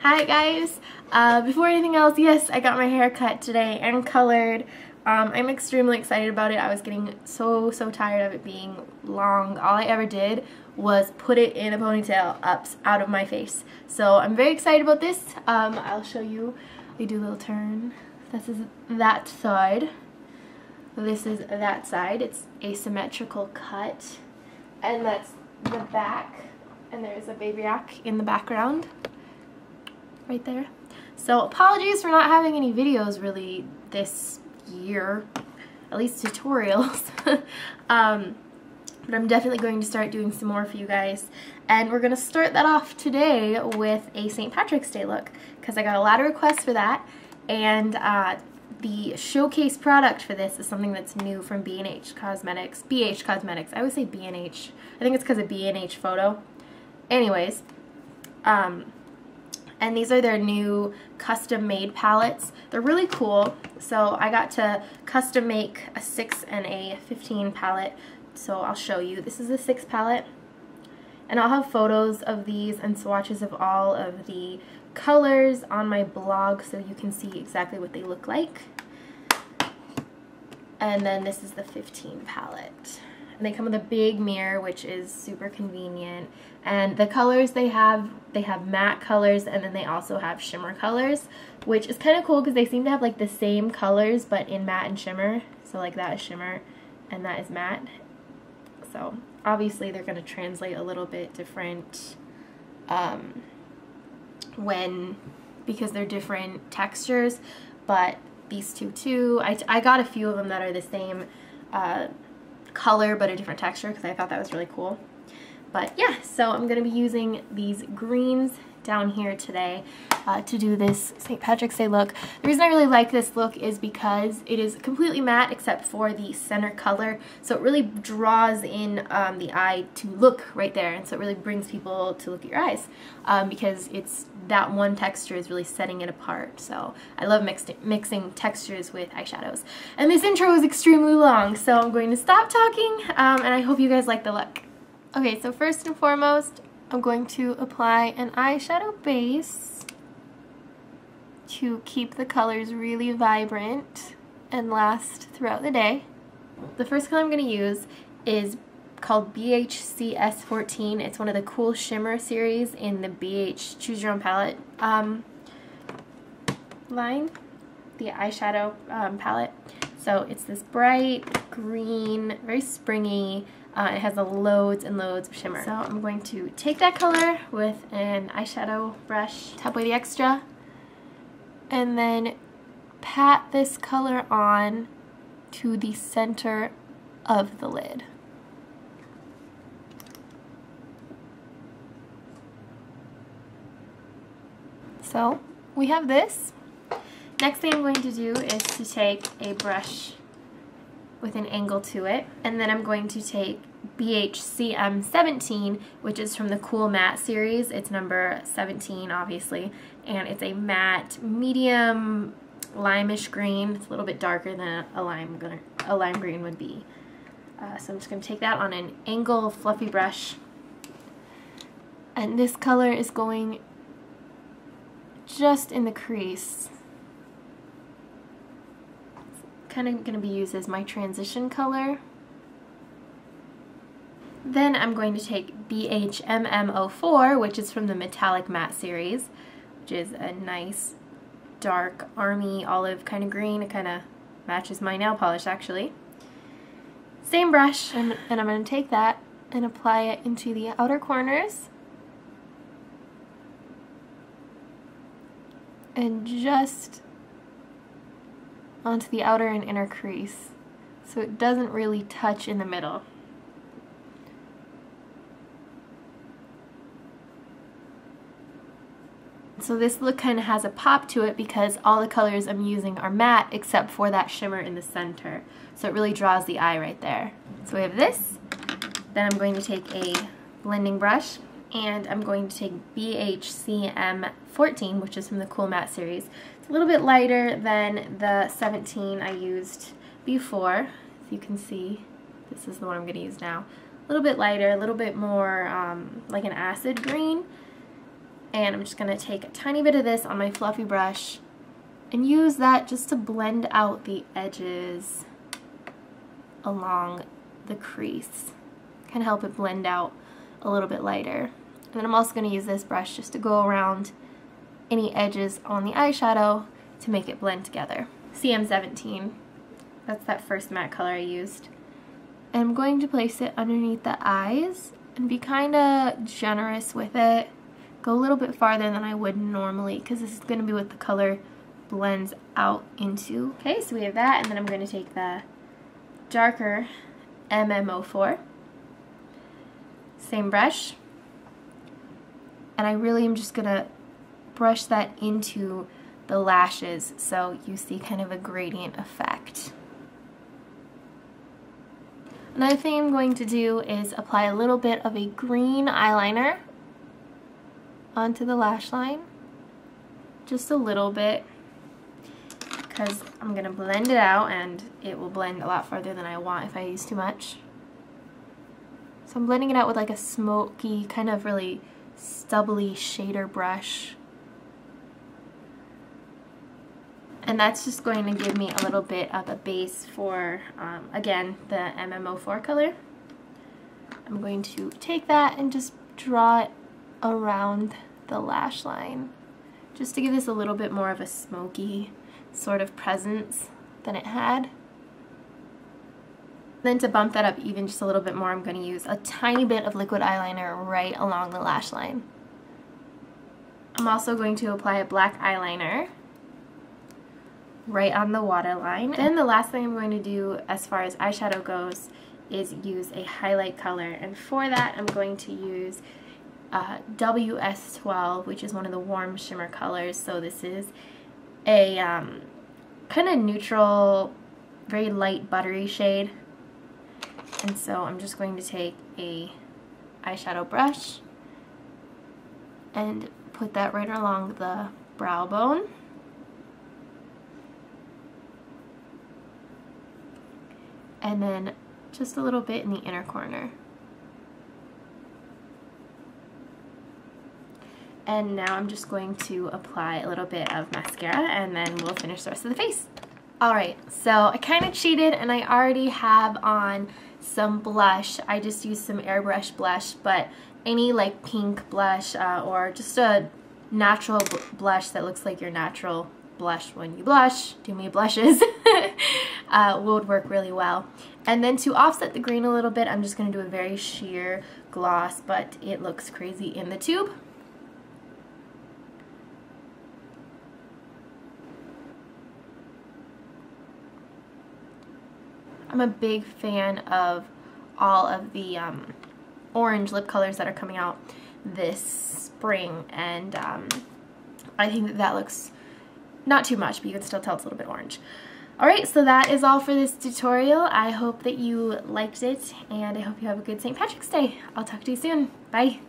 Hi guys! Before anything else, yes, I got my hair cut today and colored. I'm extremely excited about it. I was getting so tired of it being long. All I ever did was put it in a ponytail out of my face. So I'm very excited about this. I'll show you. We do a little turn. This is that side. This is that side. It's asymmetrical cut. And that's the back. And there's a baby rack in the background. Right there. So apologies for not having any videos really this year, at least tutorials. But I'm definitely going to start doing some more for you guys. And we're going to start that off today with a St. Patrick's Day look, because I got a lot of requests for that. And the showcase product for this is something that's new from B&H Cosmetics. BH Cosmetics. I always say B&H. I think it's because of B&H Photo. Anyways, and these are their new custom made palettes. They're really cool. So I got to custom make a 6 and a 15 palette. So I'll show you. This is the 6 palette. And I'll have photos of these and swatches of all of the colors on my blog so you can see exactly what they look like. And then this is the 15 palette. And they come with a big mirror, which is super convenient. And the colors they have matte colors, and then they also have shimmer colors, which is kind of cool because they seem to have like the same colors but in matte and shimmer. So like that is shimmer and that is matte. So obviously they're going to translate a little bit different because they're different textures, but these two too. I got a few of them that are the same color but a different texture because I thought that was really cool. But yeah, so I'm going to be using these greens down here today to do this St. Patrick's Day look. The reason I really like this look is because it is completely matte except for the center color, so it really draws in the eye to look right there, and so it really brings people to look at your eyes because it's that one texture is really setting it apart. So I love mixing textures with eyeshadows. And this intro is extremely long, so I'm going to stop talking, and I hope you guys like the look. Okay, so first and foremost, I'm going to apply an eyeshadow base to keep the colors really vibrant and last throughout the day. The first color I'm going to use is called BHCS14. It's one of the cool shimmer series in the BH Choose Your Own Palette line, the eyeshadow palette. So it's this bright green, very springy. It has loads and loads of shimmer. So I'm going to take that color with an eyeshadow brush, tap away the extra, and then pat this color on to the center of the lid. So we have this. Next thing I'm going to do is to take a brush with an angle to it, and then I'm going to take BHCM17, which is from the Cool Matte series. It's number 17 obviously, and it's a matte medium limeish green. It's a little bit darker than a lime green would be. So I'm just going to take that on an angle fluffy brush, and this color is going just in the crease. Kind of going to be used as my transition color. Then I'm going to take BHMM04, which is from the Metallic Matte series, which is a nice dark army olive kind of green. It kind of matches my nail polish actually. Same brush, and I'm going to take that and apply it into the outer corners and just onto the outer and inner crease, so it doesn't really touch in the middle. So this look kind of has a pop to it because all the colors I'm using are matte except for that shimmer in the center. So it really draws the eye right there. So we have this. Then I'm going to take a blending brush and I'm going to take BHCM14, which is from the Cool Matte series. It's a little bit lighter than the 17 I used before. As you can see, this is the one I'm going to use now. A little bit lighter, a little bit more like an acid green. And I'm just going to take a tiny bit of this on my fluffy brush and use that just to blend out the edges along the crease. Kind of help it blend out a little bit lighter. And then I'm also going to use this brush just to go around any edges on the eyeshadow to make it blend together. CM17, that's that first matte color I used. And I'm going to place it underneath the eyes and be kind of generous with it. Go a little bit farther than I would normally because this is going to be what the color blends out into. Okay, so we have that, and then I'm going to take the darker MM04, same brush, and I really am just going to brush that into the lashes so you see kind of a gradient effect. Another thing I'm going to do is apply a little bit of a green eyeliner onto the lash line, just a little bit, because I'm going to blend it out and it will blend a lot farther than I want if I use too much. So I'm blending it out with like a smoky, kind of really stubbly shader brush. And that's just going to give me a little bit of a base for, again, the MM04 color. I'm going to take that and just draw it around the lash line, just to give this a little bit more of a smoky sort of presence than it had. Then to bump that up even just a little bit more, I'm going to use a tiny bit of liquid eyeliner right along the lash line. I'm also going to apply a black eyeliner right on the waterline. Then the last thing I'm going to do as far as eyeshadow goes is use a highlight color, and for that I'm going to use WS12, which is one of the warm shimmer colors. So this is a kind of neutral, very light buttery shade. And so I'm just going to take a eyeshadow brush and put that right along the brow bone. And then just a little bit in the inner corner. And now I'm just going to apply a little bit of mascara, and then we'll finish the rest of the face. Alright, so I kind of cheated and I already have on some blush. I just used some airbrush blush, but any like pink blush or just a natural blush that looks like your natural blush when you blush, do me blushes, would work really well. And then to offset the green a little bit, I'm just going to do a very sheer gloss, but it looks crazy in the tube. I'm a big fan of all of the orange lip colors that are coming out this spring, and I think that looks not too much, but you can still tell it's a little bit orange. Alright, so that is all for this tutorial. I hope that you liked it, and I hope you have a good St. Patrick's Day. I'll talk to you soon. Bye!